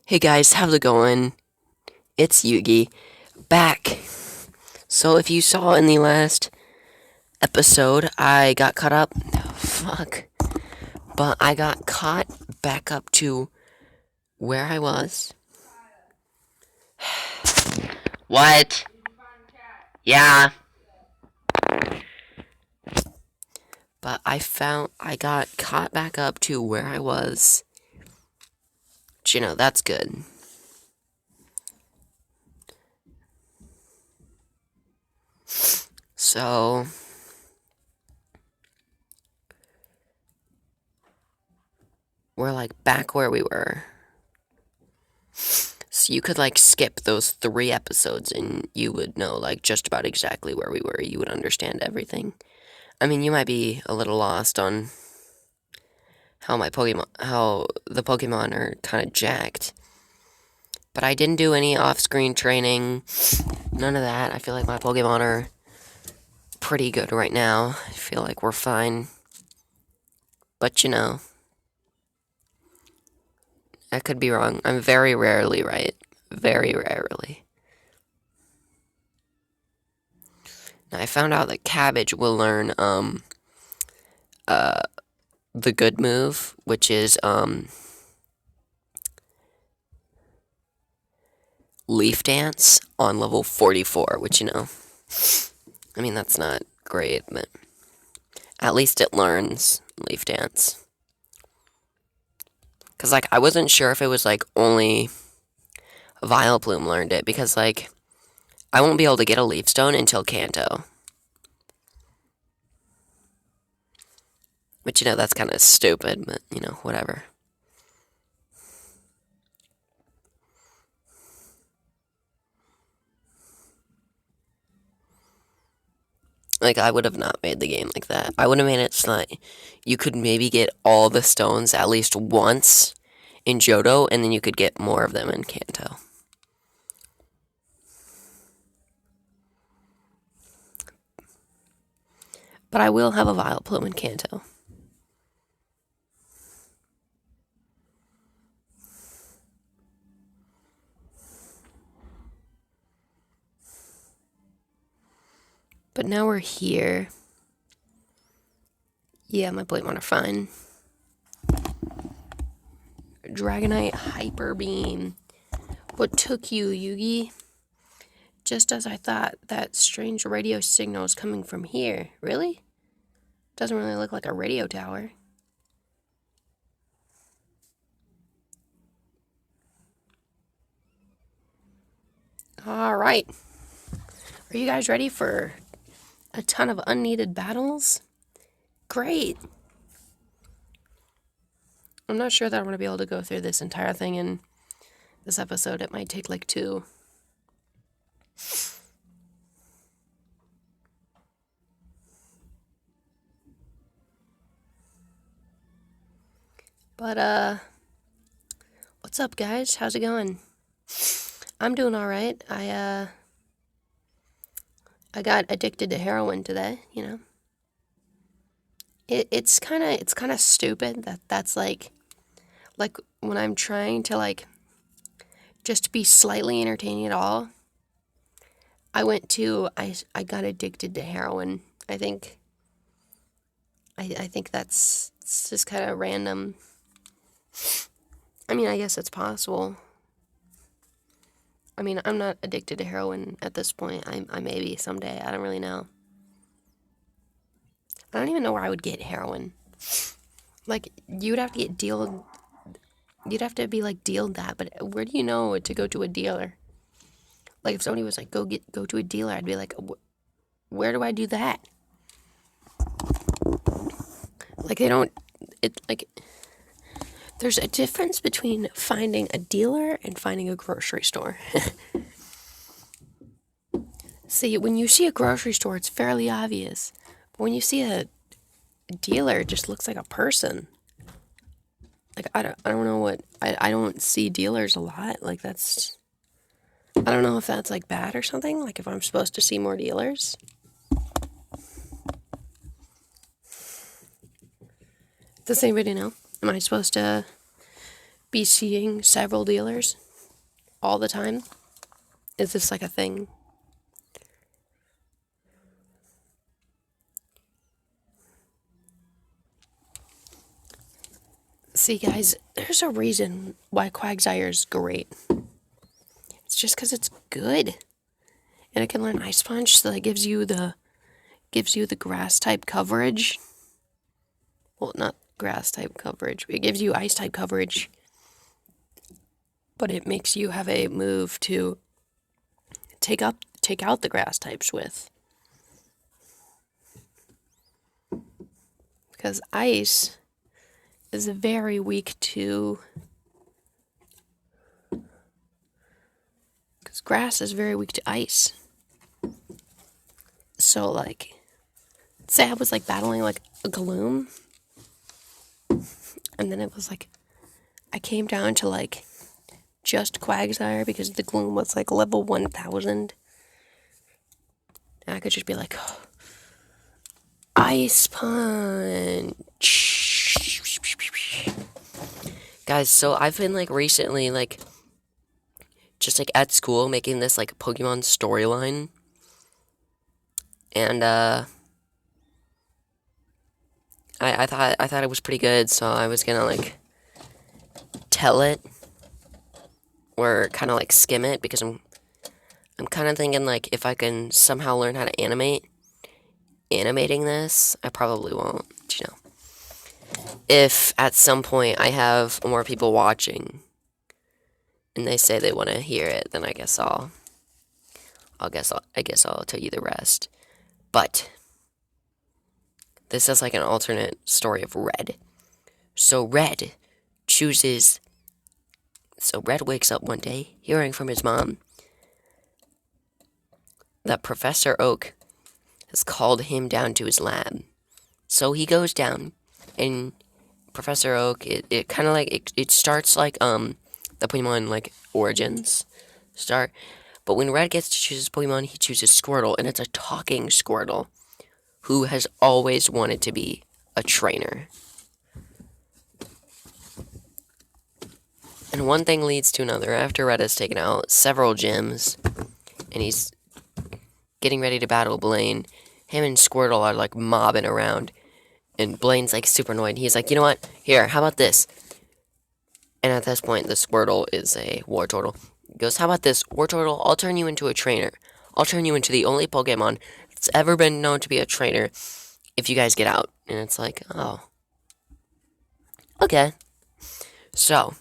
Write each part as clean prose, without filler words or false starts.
Hey guys, how's it going? It's Yugi, back. So if you saw in the last episode, I got caught up. Fuck. But I got caught back up to where I was. What? Yeah. But I got caught back up to where I was. But, that's good. So, we're back where we were. So you could skip those 3 episodes and you would know just about exactly where we were. You would understand everything. I mean, you might be a little lost on how the Pokemon are kind of jacked. But I didn't do any off-screen training. None of that. I feel like my Pokemon are pretty good right now. I feel like we're fine. But I could be wrong. I'm very rarely right. Very rarely. Now, I found out that Cabbage will learn the good move, which is Leaf Dance on level 44, which I mean, that's not great, but at least it learns Leaf Dance. Because I wasn't sure if it was only Vileplume learned it, because I won't be able to get a Leaf Stone until Kanto. But that's kind of stupid, but whatever. I would have not made the game like that. I would have made it so that you could maybe get all the stones at least once in Johto, and then you could get more of them in Kanto. But I will have a Vileplume in Kanto. But now we're here. Yeah, my Pokemon are fine. Dragonite Hyper Beam. What took you, Yugi? Just as I thought, that strange radio signal is coming from here. Really? Doesn't really look like a radio tower. Alright. Are you guys ready for a ton of unneeded battles? Great. I'm not sure that I'm going to be able to go through this entire thing in this episode. It might take 2. But, what's up, guys? How's it going? I'm doing alright. I got addicted to heroin today, It's kind of stupid that's like when I'm trying to just be slightly entertaining at all. I got addicted to heroin. I think that's it's just kind of random. I mean, I guess it's possible. I mean, I'm not addicted to heroin at this point. I may be someday. I don't really know. I don't even know where I would get heroin. You'd have to get dealed. You'd have to be dealed that. But where do you know to go to a dealer? If somebody was go to a dealer, I'd be where do I do that? They don't. There's a difference between finding a dealer and finding a grocery store. See, when you see a grocery store, it's fairly obvious. But when you see a dealer, it just looks like a person. I don't know what... I don't see dealers a lot. That's... I don't know if that's, bad or something. If I'm supposed to see more dealers. Does anybody know? Am I supposed to be seeing several dealers all the time? Is this like a thing? See, guys, there's a reason why Quagsire's great. It's just because it's good. And it can learn Ice Punch, so that gives you the grass type coverage. Well, not grass type coverage. It gives you ice type coverage. But it makes you have a move to take out the grass types with. Because ice is very weak to... Because grass is very weak to ice. So, like, say I was, like, battling, like, a Gloom. And then it was, like, I came down to, like, just Quagsire because the Gloom was, like, level 1000. And I could just be like, oh, Ice Punch. Guys, so I've been, like, recently, like, just, like, at school making this, like, Pokemon storyline. And, I thought it was pretty good, so I was gonna, like, tell it. Or kind of, like, skim it, because I'm kind of thinking, like, if I can somehow learn how to animating this, I probably won't, you know. If at some point I have more people watching and they say they want to hear it, then I guess I'll tell you the rest. But this is like an alternate story of Red. So Red wakes up one day hearing from his mom that Professor Oak has called him down to his lab. So he goes down, and Professor Oak, it kind of like, it starts like, the Pokemon, like, origins start. But when Red gets to choose his Pokemon, he chooses Squirtle, and it's a talking Squirtle who has always wanted to be a trainer. And one thing leads to another. After Red has taken out several gyms, and he's getting ready to battle Blaine, him and Squirtle are, like, mobbing around. And Blaine's, like, super annoyed. He's like, you know what? Here, how about this? And at this point, the Squirtle is a Wartortle. He goes, how about this? Wartortle, I'll turn you into a trainer. I'll turn you into the only Pokemon that's ever been known to be a trainer if you guys get out. And it's like, oh. Okay. So,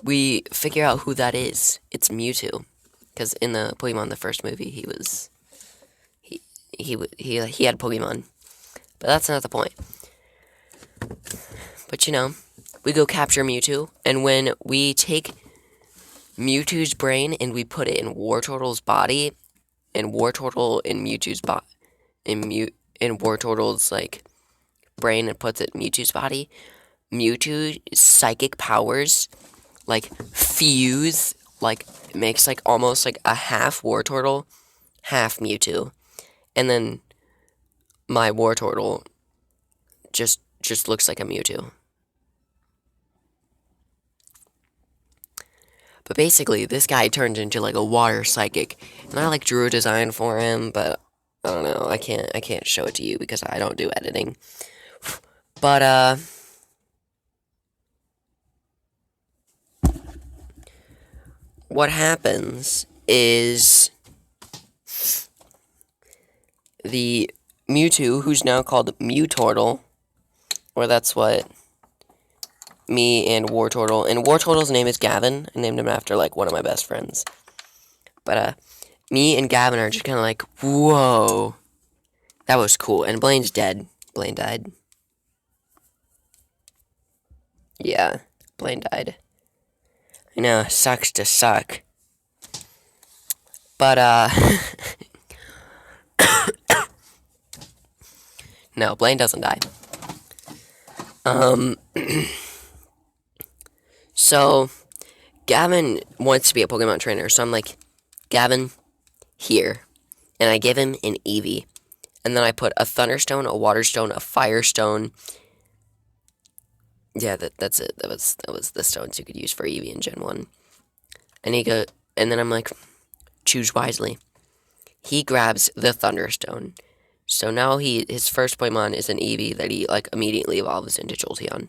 we figure out who that is. It's Mewtwo. Because in the Pokemon, the first movie, he had Pokemon. But that's not the point. But, you know, we go capture Mewtwo, and when we take Mewtwo's brain and we put it in Wartortle's body, and Wartortle in Mewtwo's in Wartortle's, like, brain and puts it in Mewtwo's body, Mewtwo's psychic powers, like, fuse, like, makes, like, almost, like, a half Wartortle, half Mewtwo. And then my Wartortle just looks like a Mewtwo. But basically, this guy turned into, like, a water psychic. And I, like, drew a design for him, but I don't know. I can't show it to you because I don't do editing. But, what happens is the Mewtwo, who's now called Mewtortle, or that's what me and Wartortle, and Wartortle's name is Gavin. I named him after, like, one of my best friends. But, me and Gavin are just kind of like, whoa, that was cool. And Blaine's dead. Blaine died. Yeah, Blaine died. I know, sucks to suck. But, no, Blaine doesn't die. So, Gavin wants to be a Pokemon trainer, so I'm like, Gavin, here. And I give him an Eevee. And then I put a Thunderstone, a Waterstone, a Firestone, Yeah, that's it. That was the stones you could use for Eevee in Gen 1. And and then I'm like, choose wisely. He grabs the Thunderstone. So now his first Pokemon is an Eevee that he like immediately evolves into Jolteon.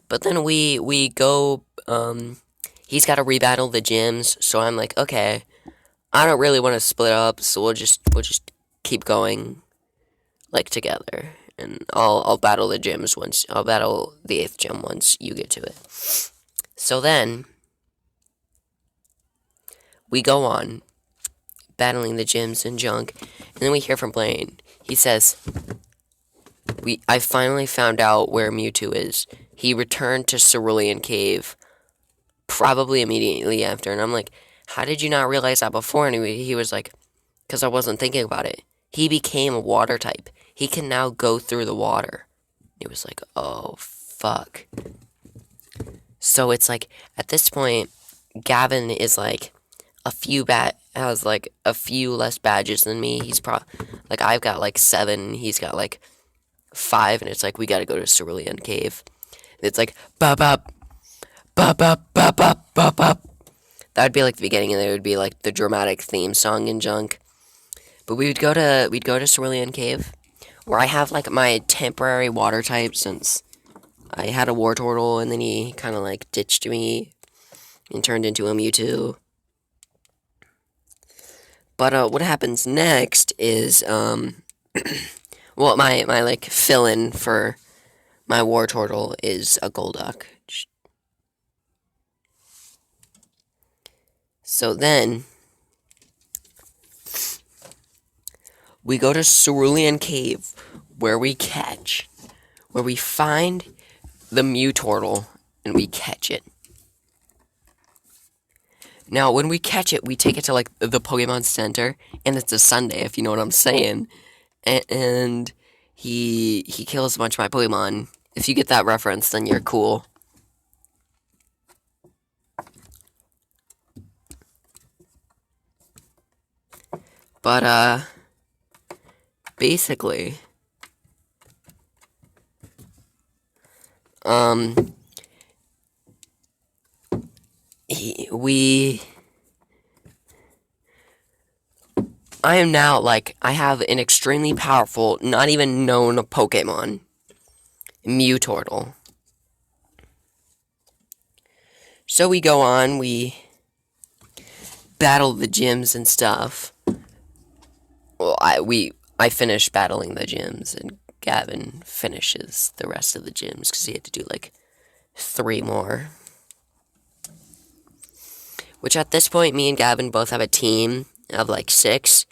But then we go he's got to rebattle the gyms, so I'm like, okay, I don't really want to split up, so we'll just keep going like together. And I'll battle the gyms once. I'll battle the 8th gym once you get to it. So then we go on battling the gyms and junk, and then we hear from Blaine. He says, I finally found out where Mewtwo is. He returned to Cerulean Cave probably immediately after. And I'm like, how did you not realize that before? And he was like, because I wasn't thinking about it. He became a water type. He can now go through the water. It was like, oh, fuck. So it's like, at this point, Gavin is like has like a few less badges than me. He's like, I've got like 7, he's got like 5, and it's like, we gotta go to Cerulean Cave. And it's like, bop bop, bop bop, bop bop, bop bop. That would be like the beginning, and it would be like the dramatic theme song and junk. But we'd go to Cerulean Cave, where I have like my temporary water type since I had a Wartortle, and then he kind of like ditched me and turned into a Mewtwo. But what happens next is well, my like fill-in for my Wartortle is a Golduck. So then we go to Cerulean Cave, where we find the Mewtortle, and we catch it. Now, when we catch it, we take it to, like, the Pokemon Center, and it's a Sunday, if you know what I'm saying. And he kills a bunch of my Pokemon. If you get that reference, then you're cool. But, basically, I am now, like, I have an extremely powerful, not even known Pokemon, Mewtortle. So we go on, we battle the gyms and stuff. Well, I finished battling the gyms, and Gavin finishes the rest of the gyms, because he had to do, like, 3 more. Which at this point, me and Gavin both have a team of, like, 6.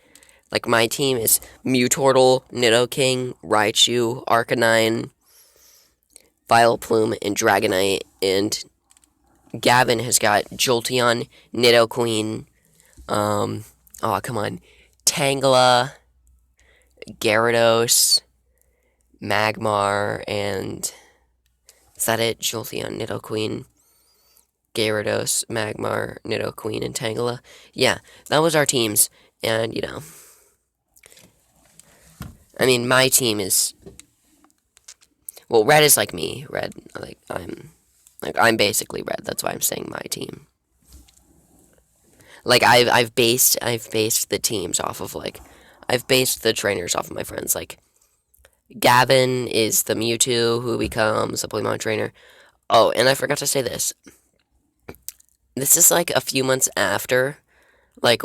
Like, my team is Mewtortle, Nidoking, Raichu, Arcanine, Vileplume, and Dragonite. And Gavin has got Jolteon, Nidoqueen, Tangela, Gyarados, Magmar, and is that it? Jolteon, Nidoqueen, Gyarados, Magmar, Nidoqueen, and Tangela. Yeah, that was our teams. And, you know, I mean, my team is, well, red is like me. Red, I'm basically red. That's why I'm saying my team. Like, I've based the teams off of, like, I've based the trainers off of my friends. Like, Gavin is the Mewtwo who becomes a Pokemon trainer. Oh, and I forgot to say this. This is like a few months after, like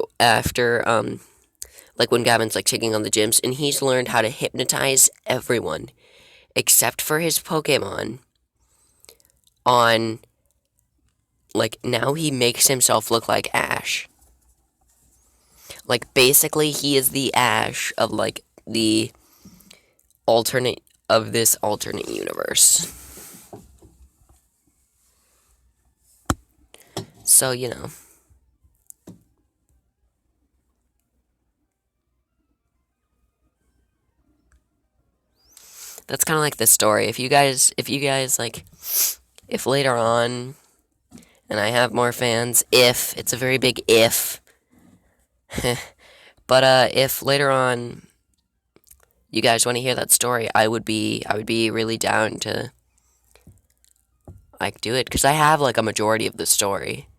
when Gavin's like taking on the gyms, and he's learned how to hypnotize everyone except for his Pokemon. On, like, now he makes himself look like Ash. Like, basically, he is the Ash of, like, the this alternate universe. So, you know. That's kind of like the story. If you guys, like, if later on, and I have more fans, it's a very big if, but, if later on, you guys want to hear that story, I would be really down to like do it because I have like a majority of the story.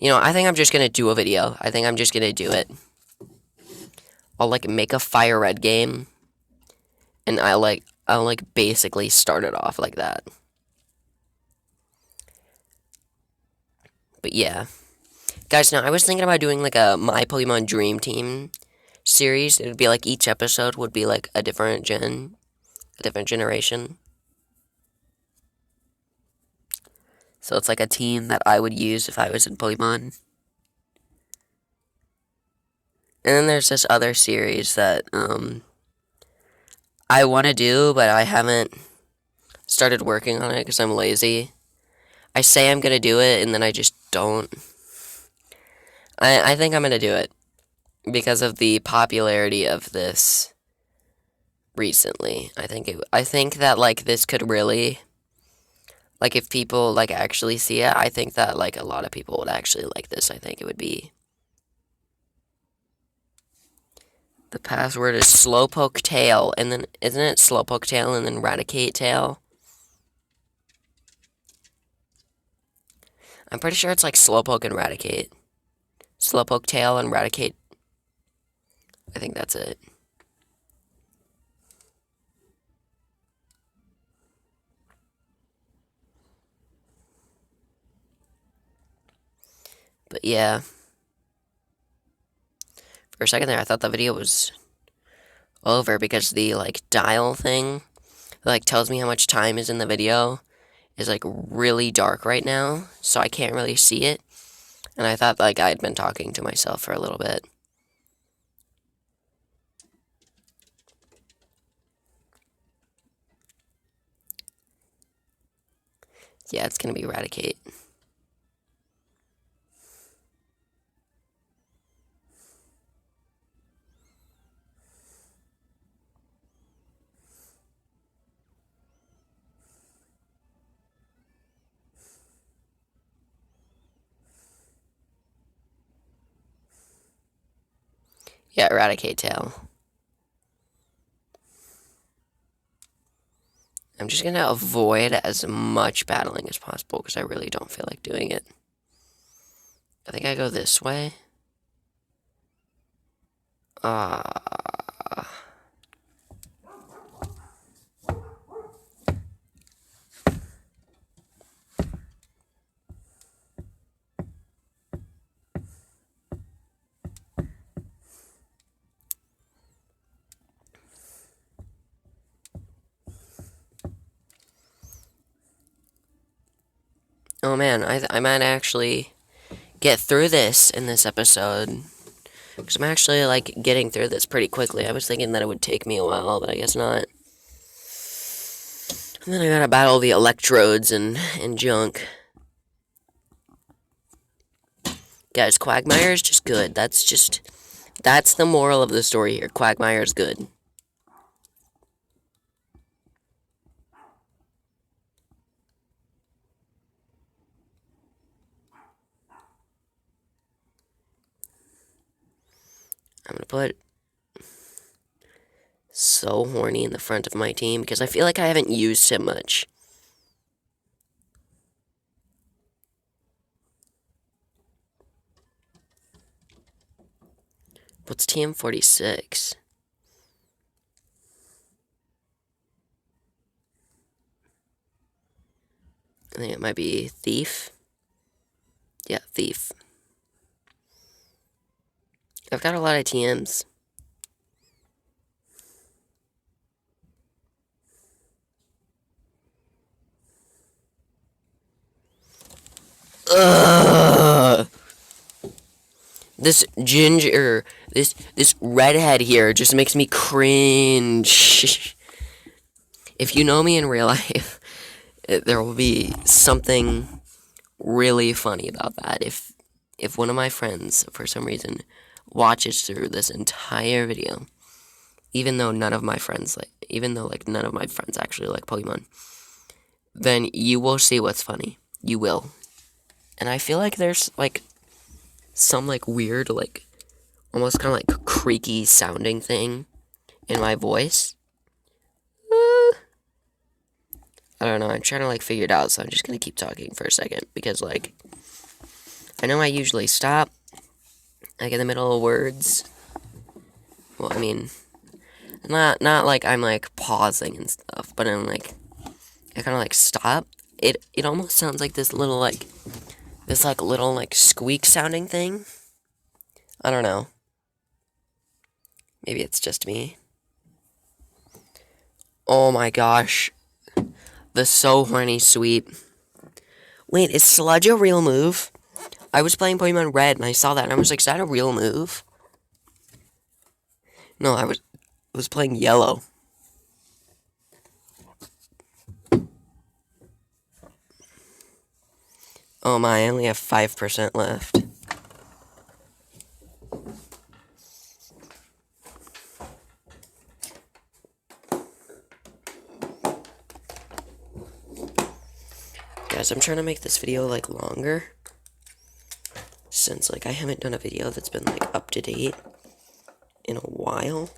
I think I'm just gonna do a video. I think I'm just gonna do it. I'll like make a fire red game, and I'll like basically start it off like that. But yeah, guys. Now I was thinking about doing like a My Pokemon Dream Team series. It would be like each episode would be like a different generation. So it's like a team that I would use if I was in Pokemon. And then there's this other series that I want to do, but I haven't started working on it because I'm lazy. I say I'm going to do it, and then I just don't. I think I'm going to do it because of the popularity of this recently. I think that like this could really, like, if people like actually see it, I think that like a lot of people would actually like this. I think it would be. The password is Slowpoke Tail, and then isn't it Slowpoke Tail and then Eradicate Tail? I'm pretty sure it's like Slowpoke and Eradicate. Slowpoke Tail and Eradicate. I think that's it. But yeah. For a second there, I thought the video was over because the like dial thing like tells me how much time is in the video is like really dark right now, so I can't really see it. And I thought like I had been talking to myself for a little bit. Yeah, it's gonna be Eradicate. Yeah, Eradicate Tail. I'm just gonna avoid as much battling as possible because I really don't feel like doing it. I think I go this way. Oh man, I might actually get through this in this episode. Because I'm actually, like, getting through this pretty quickly. I was thinking that it would take me a while, but I guess not. And then I gotta battle the electrodes and junk. Guys, Quagmire is just good. That's the moral of the story here. Quagmire is good. I'm gonna put So Horny in the front of my team because I feel like I haven't used him much. What's TM46? I think it might be Thief. Yeah, Thief. I've got a lot of TMs. Ugh. This ginger, this redhead here just makes me cringe. If you know me in real life, there will be something really funny about that. If one of my friends, for some reason, watches through this entire video, even though none of my friends actually like Pokemon, then you will see what's funny. You will. And I feel like there's like some like weird, like almost kind of like creaky sounding thing in my voice. I don't know, I'm trying to, like, figure it out, so I'm just gonna keep talking for a second, because, like, I know I usually stop, like, in the middle of words. Well, I mean, not like I'm, like, pausing and stuff, but I'm, like, I kind of, like, stop. It almost sounds like this little, like, little, like, squeak sounding thing. I don't know. Maybe it's just me. Oh my gosh. The So Horny Sweep. Wait, is Sludge a real move? I was playing Pokemon Red and I saw that and I was like, is that a real move? No, I was playing Yellow. Oh my, I only have 5% left. Guys, I'm trying to make this video, like, longer. Since, like, I haven't done a video that's been, like, up to date in a while.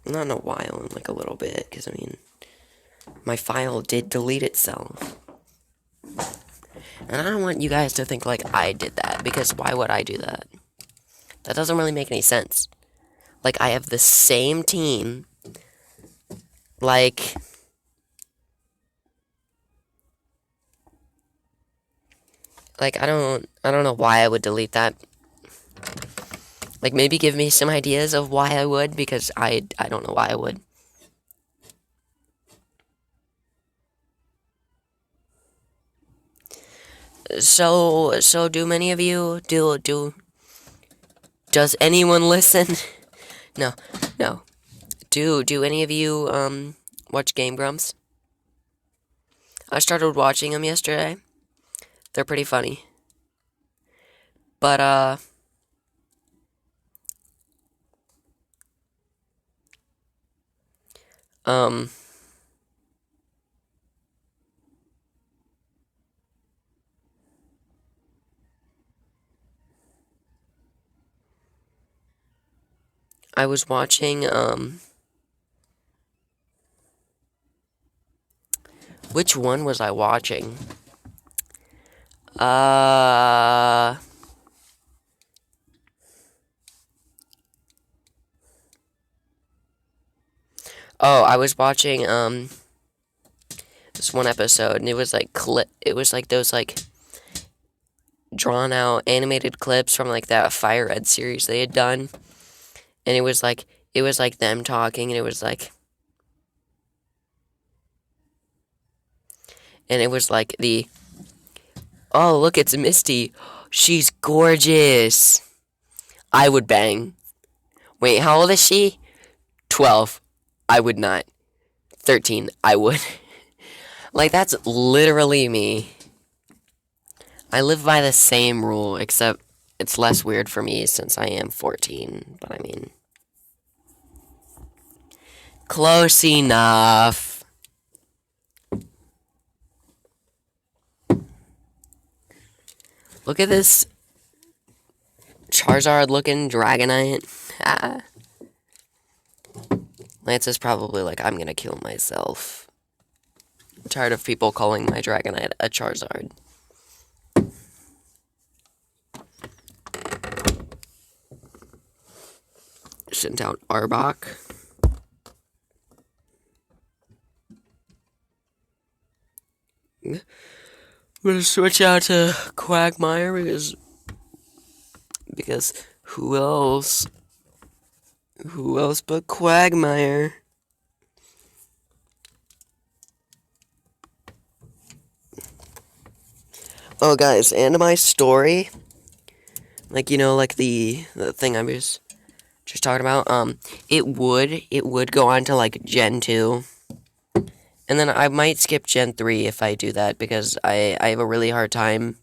Not in a while, in, like, a little bit, because, I mean, my file did delete itself. And I don't want you guys to think, like, I did that, because why would I do that? That doesn't really make any sense. Like, I have the same team, like, I don't know why I would delete that. Like, maybe give me some ideas of why I would, because I don't know why I would. So do many of you, does anyone listen? No. Do any of you, watch Game Grumps? I started watching them yesterday. They're pretty funny. But, I was watching, which one was I watching? Oh, I was watching, this one episode, and it was, like, it was, like, those, like, drawn-out animated clips from, like, that Fire Red series they had done, and it was, like, them talking, and it was, like, oh, look, it's Misty, she's gorgeous, I would bang. Wait, how old is she? 12. I would not. 13. I would. Like, that's literally me. I live by the same rule, except it's less weird for me since I am 14. But I mean, close enough. Look at this Charizard-looking Dragonite. Ah. Lance is probably like, I'm gonna kill myself. I'm tired of people calling my Dragonite a Charizard. Sent out Arbok. I'm gonna switch out to Quagmire because who else? Who else but Quagmire? Oh, guys, and my story, like, you know, like the thing I was just talking about, it would go on to, like, Gen 2, and then I might skip Gen 3 if I do that, because I have a really hard time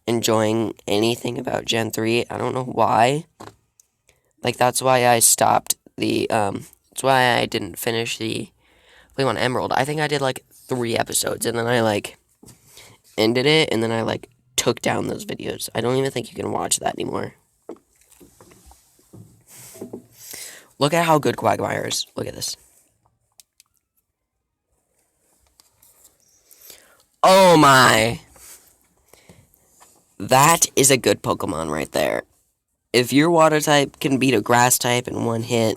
enjoying anything about Gen 3, I don't know why, like, that's why I stopped that's why I didn't finish the Pokemon Emerald. I think I did, like, 3 episodes, and then I, like, ended it, and then I, like, took down those videos. I don't even think you can watch that anymore. Look at how good Quagmire is. Look at this. Oh my! That is a good Pokemon right there. If your water type can beat a grass type in one hit...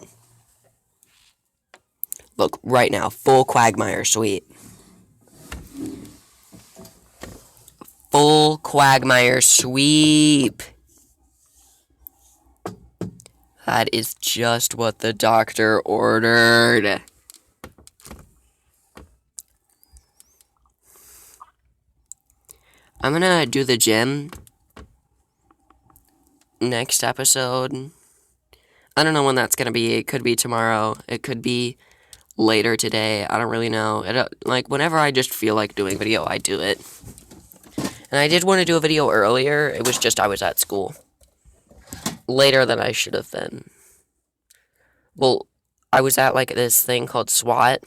Look, right now, full Quagmire sweep. Full Quagmire sweep. That is just what the doctor ordered. I'm gonna do the gym next episode. I don't know when that's gonna be. It could be tomorrow. It could be later today. I don't really know. Like, whenever I just feel like doing video, I do it. And I did want to do a video earlier. It was just I was at school. Later than I should have been. Well, I was at, like, this thing called SWAT.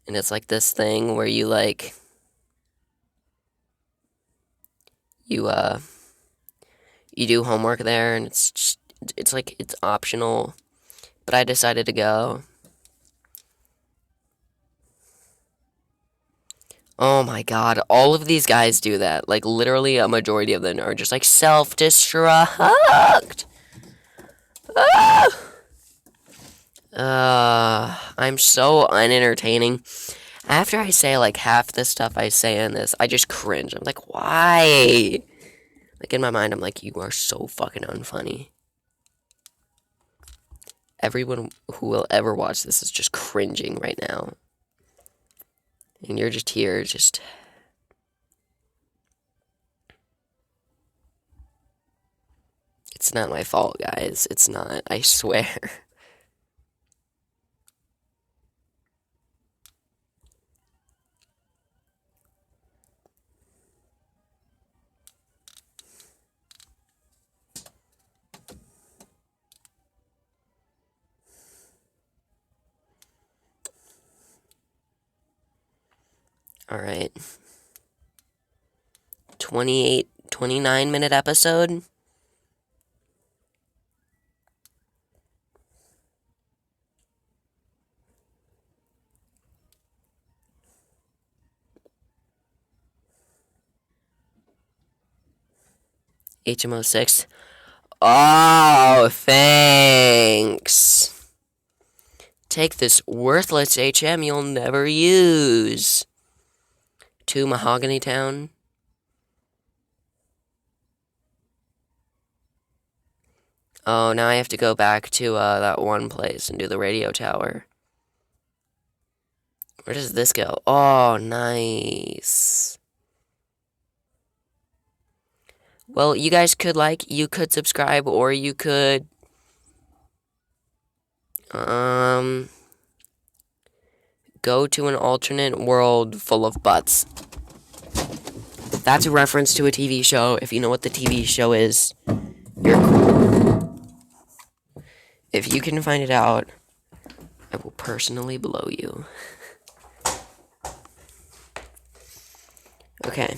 And it's, like, this thing where you, like... You do homework there, and it's just... It's, like, it's optional. But I decided to go. Oh my god, all of these guys do that. Like, literally, a majority of them are just, like, self-destruct. I'm so unentertaining. After I say, like, half the stuff I say in this, I just cringe. I'm like, why? Like, in my mind, I'm like, you are so fucking unfunny. Everyone who will ever watch this is just cringing right now. And you're just here, just... It's not my fault, guys. It's not. I swear. Alright. 29-minute episode. HM06. Oh, thanks. Take this worthless HM you'll never use. To Mahogany Town. Oh, now I have to go back to that one place and do the radio tower. Where does this go? Oh, nice. Well, you guys could you could subscribe, or you could go to an alternate world full of butts. That's a reference to a TV show. If you know what the TV show is, you're cool. If you can find it out, I will personally blow you. Okay.